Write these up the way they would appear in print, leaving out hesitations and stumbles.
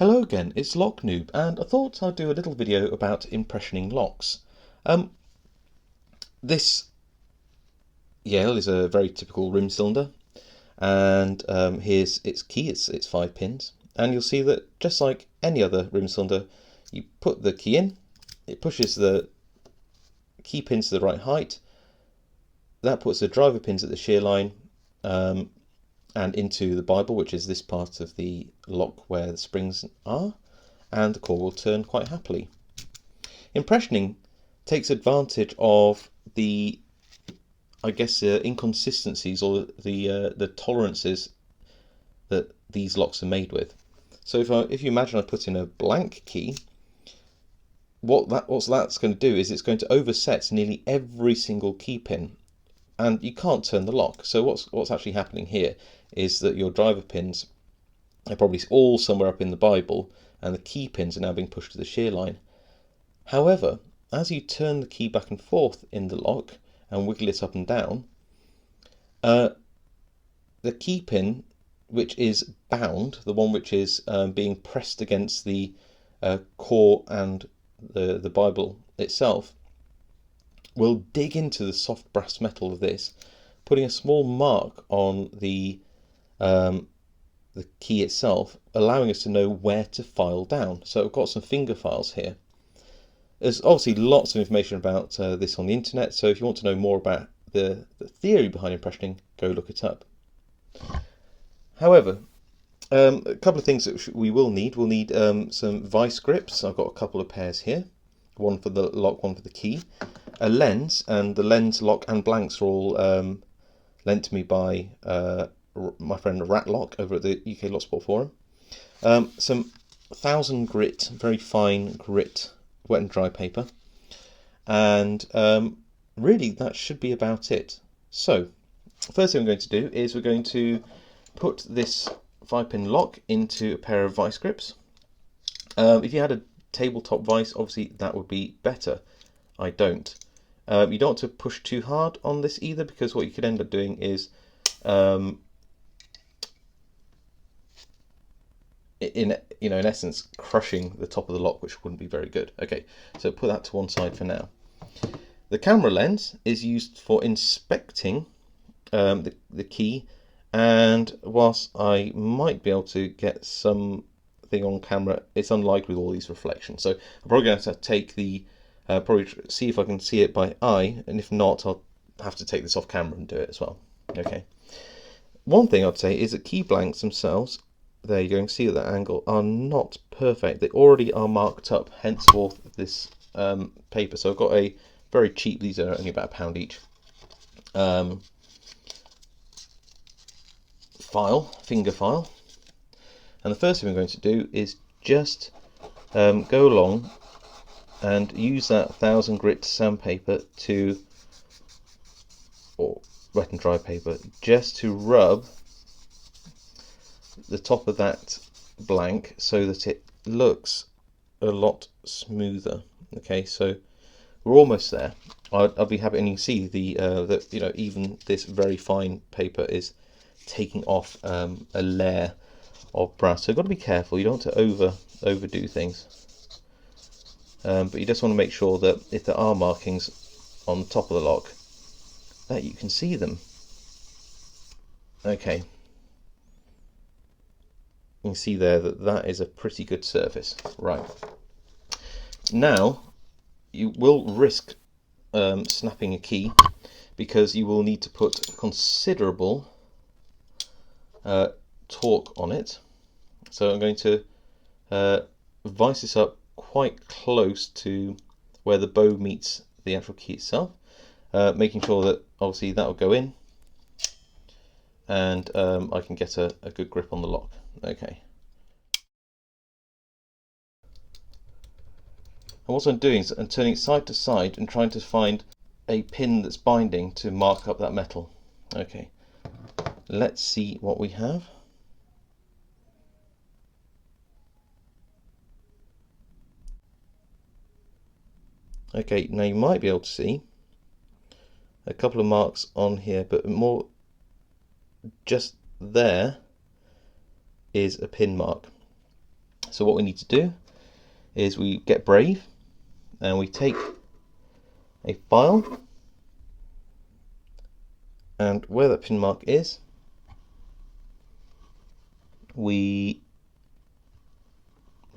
Hello again, it's Lock Noob, and I thought I'd do a little video about impressioning locks. This Yale is a very typical rim cylinder, and here's its key. It's 5 pins, and you'll see that just like any other rim cylinder, you put the key in, it pushes the key pins to the right height. That puts the driver pins at the shear line and into the Bible, which is this part of the lock where the springs are, and the core will turn quite happily. Impressioning takes advantage of the, inconsistencies or the tolerances that these locks are made with. So if you imagine I put in a blank key, what that's going to do is it's going to overset nearly every single key pin, and you can't turn the lock. So what's actually happening here is that your driver pins are probably all somewhere up in the Bible, and the key pins are now being pushed to the shear line. However, as you turn the key back and forth in the lock and wiggle it up and down, the key pin which is bound, the one which is being pressed against the core and the Bible itself, will dig into the soft brass metal of this, putting a small mark on the key itself, allowing us to know where to file down. So I've got some finger files here. There's obviously lots of information about this on the internet, so if you want to know more about the theory behind impressioning, go look it up. However, a couple of things that we will need. We'll need some vice grips. I've got a couple of pairs here, one for the lock, one for the key, a lens, and the lens, lock and blanks are all lent to me by my friend Ratlock over at the UK Locksport forum. Some 1000 grit, very fine grit, wet and dry paper, and really that should be about it. So first thing I'm going to do is we're going to put this 5-pin lock into a pair of vice grips. If you had a tabletop vice, obviously that would be better. I don't. You don't want to push too hard on this either, because what you could end up doing is in essence crushing the top of the lock, which wouldn't be very good. Okay, so put that to one side for now. The camera lens is used for inspecting the key, and whilst I might be able to get something on camera, it's unlikely with all these reflections. So I'm probably going to have to take the probably see if I can see it by eye, and if not, I'll have to take this off camera and do it as well. Okay. One thing I'd say is that key blanks themselves, there you go, you can see at that angle, are not perfect. They already are marked up, henceforth this paper. So I've got a very cheap, these are only about £1 each, finger file. And the first thing we're going to do is just go along and use that 1000 grit sandpaper or wet and dry paper, just to rub the top of that blank so that it looks a lot smoother. Okay, so we're almost there. I'll be happy, and you can see that even this very fine paper is taking off a layer of brass. So you've got to be careful. You don't want to overdo things, but you just want to make sure that if there are markings on the top of the lock, that you can see them. Okay. You can see there that is a pretty good surface. Right. Now, you will risk snapping a key, because you will need to put considerable torque on it. So I'm going to vice this up quite close to where the bow meets the actual key itself, making sure that obviously that will go in, and I can get a good grip on the lock. Okay. And what I'm doing is I'm turning it side to side and trying to find a pin that's binding to mark up that metal. Okay, let's see what we have. Okay, now you might be able to see a couple of marks on here, but more just there is a pin mark. So what we need to do is we get brave and we take a file, and where that pin mark is, we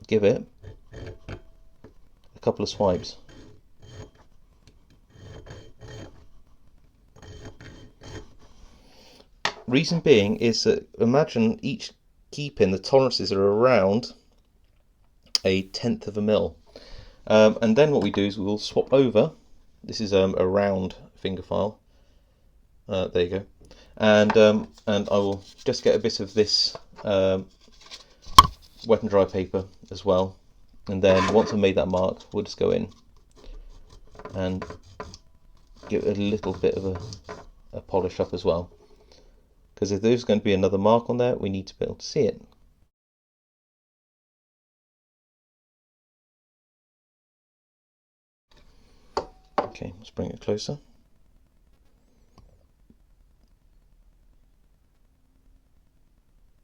give it a couple of swipes. Reason being is that imagine each key pin, the tolerances are around 1/10 of a mil. And then what we do is we will swap over. This is a round finger file. There you go. And I will just get a bit of this wet and dry paper as well. And then once I've made that mark, we'll just go in and give it a little bit of a polish up as well. Because if there's going to be another mark on there, we need to be able to see it. Okay, let's bring it closer.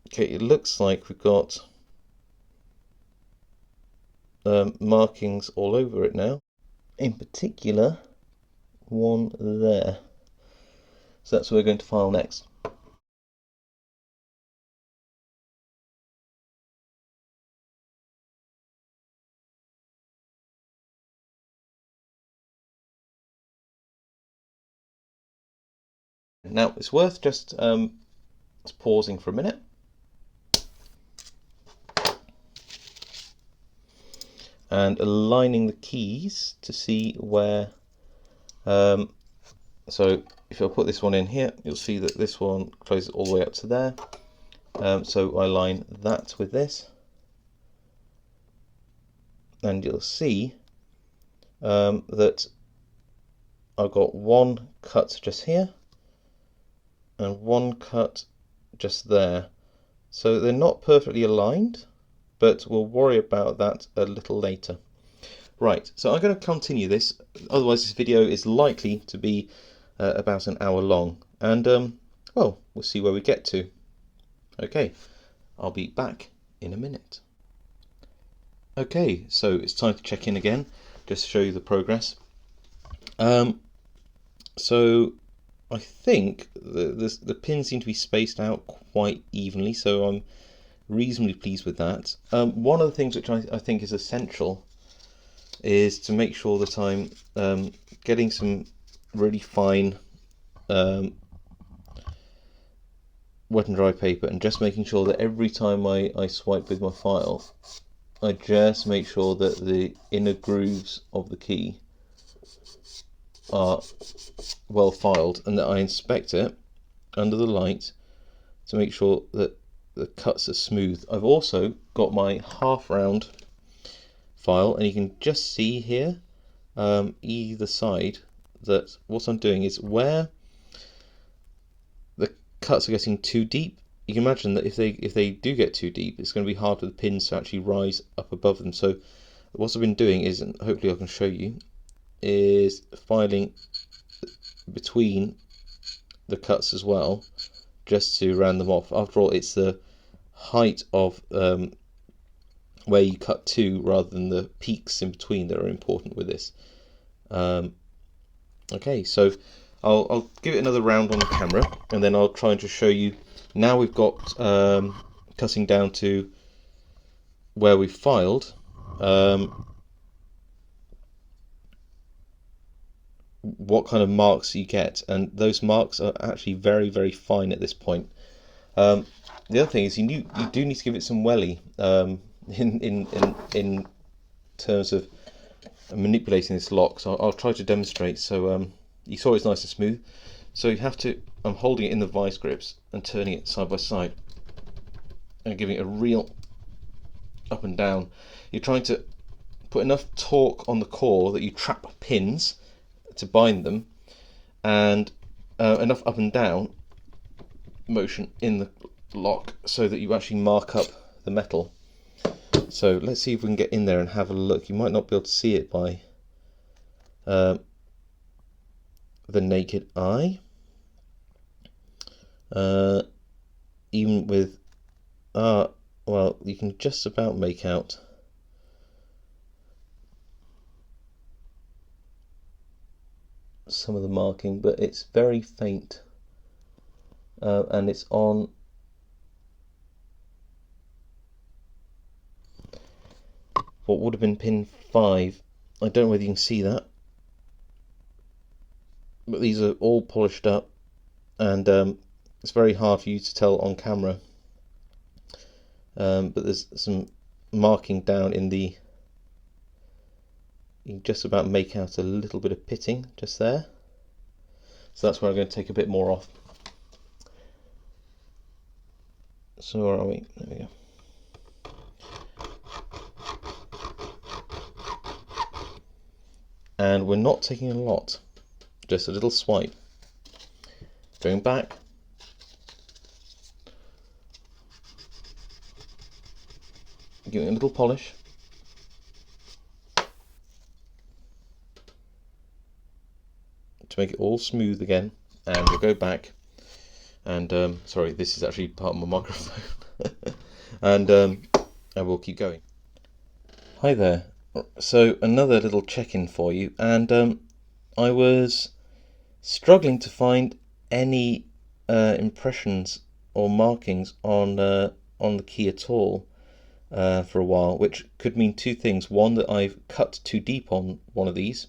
Okay, it looks like we've got markings all over it now. In particular, one there. So that's what we're going to file next. Now it's worth just pausing for a minute. And aligning the keys to see where, so if I put this one in here, you'll see that this one closes all the way up to there. So I align that with this, and you'll see that I've got one cut just here and one cut just there. So they're not perfectly aligned, but we'll worry about that a little later. Right, so I'm going to continue this, otherwise this video is likely to be about an hour long, and well, we'll see where we get to. Okay, I'll be back in a minute. Okay, so it's time to check in again, just to show you the progress. So I think the pins seem to be spaced out quite evenly, so I'm reasonably pleased with that. One of the things which I think is essential is to make sure that I'm getting some really fine wet and dry paper, and just making sure that every time I swipe with my file, I just make sure that the inner grooves of the key are well filed, and that I inspect it under the light to make sure that the cuts are smooth. I've also got my half round file, and you can just see here either side that what I'm doing is where the cuts are getting too deep, you can imagine that if they do get too deep, it's going to be hard for the pins to actually rise up above them. So what I've been doing is, and hopefully I can show you, is filing between the cuts as well, just to round them off. After all, it's the height of where you cut to rather than the peaks in between that are important with this. Okay, so I'll give it another round on the camera, and then I'll try and just show you. Now we've got cutting down to where we filed. What kind of marks you get, and those marks are actually very, very fine at this point. The other thing is you do need to give it some welly in terms of manipulating this lock. So I'll try to demonstrate. So you saw it's nice and smooth. So you have to, I'm holding it in the vice grips and turning it side by side and giving it a real up and down. You're trying to put enough torque on the core that you trap pins to bind them, and enough up and down motion in the lock so that you actually mark up the metal. So let's see if we can get in there and have a look. You might not be able to see it by the naked eye, even with well, well, you can just about make out some of the marking, but it's very faint, and it's on what would have been pin 5. I don't know whether you can see that, but these are all polished up, and it's very hard for you to tell on camera, but there's some marking down in the, you can just about make out a little bit of pitting just there, so that's where I'm going to take a bit more off. So where are we? There we go. And we're not taking a lot, just a little swipe. Going back. Giving it a little polish. To make it all smooth again. And we'll go back. And, sorry, this is actually part of my microphone. and we'll keep going. Hi there. So another little check-in for you, and I was struggling to find any impressions or markings on the key at all for a while, which could mean two things. One, that I've cut too deep on one of these,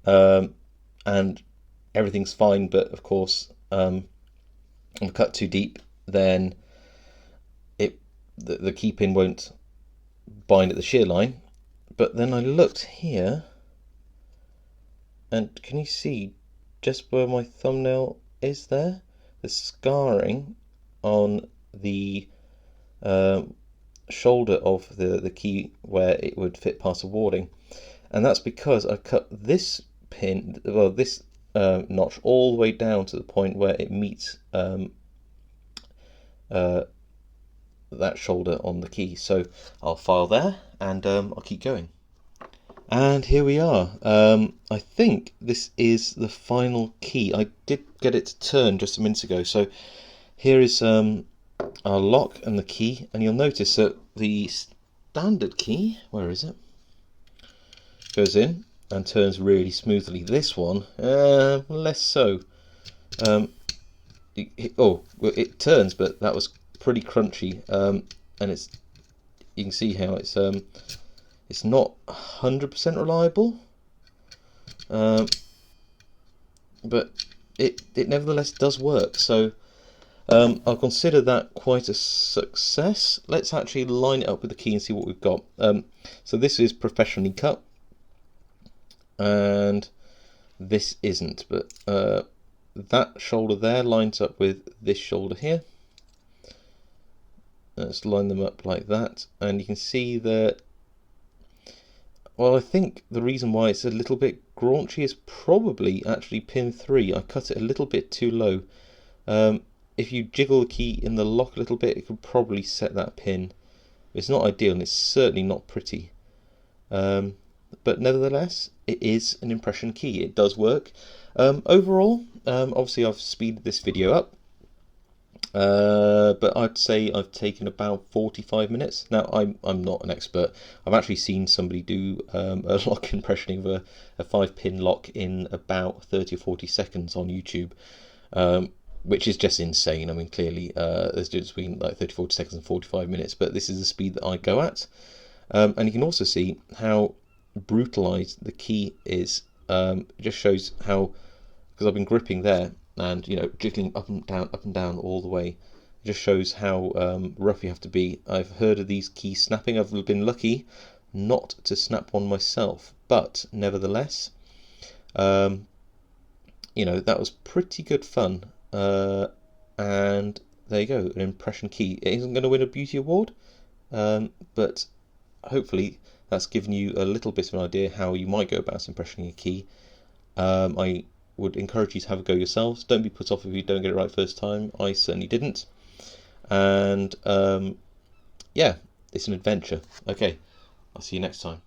and everything's fine, but of course if I cut too deep, then the key pin won't bind at the shear line. But then I looked here, and can you see just where my thumbnail is there? The scarring on the shoulder of the key where it would fit past the warding. And that's because I cut this pin, well, this notch all the way down to the point where it meets that shoulder on the key. So I'll file there, and I'll keep going. And here we are. I think this is the final key. I did get it to turn just a minute ago. So here is our lock and the key, and you'll notice that the standard key, where is it, goes in and turns really smoothly. This one, less so. It turns, but that was pretty crunchy, and you can see how it's not 100% reliable, but it nevertheless does work. So I'll consider that quite a success. Let's actually line it up with the key and see what we've got. So this is professionally cut, and this isn't, but that shoulder there lines up with this shoulder here. Let's line them up like that, and you can see that, well, I think the reason why it's a little bit graunchy is probably actually pin 3. I cut it a little bit too low. If you jiggle the key in the lock a little bit, it could probably set that pin. It's not ideal, and it's certainly not pretty. But nevertheless, it is an impression key. It does work. Overall, obviously I've speeded this video up. But I'd say I've taken about 45 minutes. Now, I'm not an expert. I've actually seen somebody do a lock impressioning of a 5-pin lock in about 30 or 40 seconds on YouTube, which is just insane. I mean, clearly there's a difference between like 30, 40 seconds and 45 minutes, but this is the speed that I go at. And you can also see how brutalized the key is. It just shows how, because I've been gripping there, and jiggling up and down all the way. It just shows how rough you have to be. I've heard of these keys snapping. I've been lucky not to snap one myself, but nevertheless, that was pretty good fun. And there you go, an impression key. It isn't going to win a beauty award, but hopefully that's given you a little bit of an idea how you might go about impressioning a key. I would encourage you to have a go yourselves. Don't be put off if you don't get it right first time. I certainly didn't. And yeah, it's an adventure. Okay, I'll see you next time.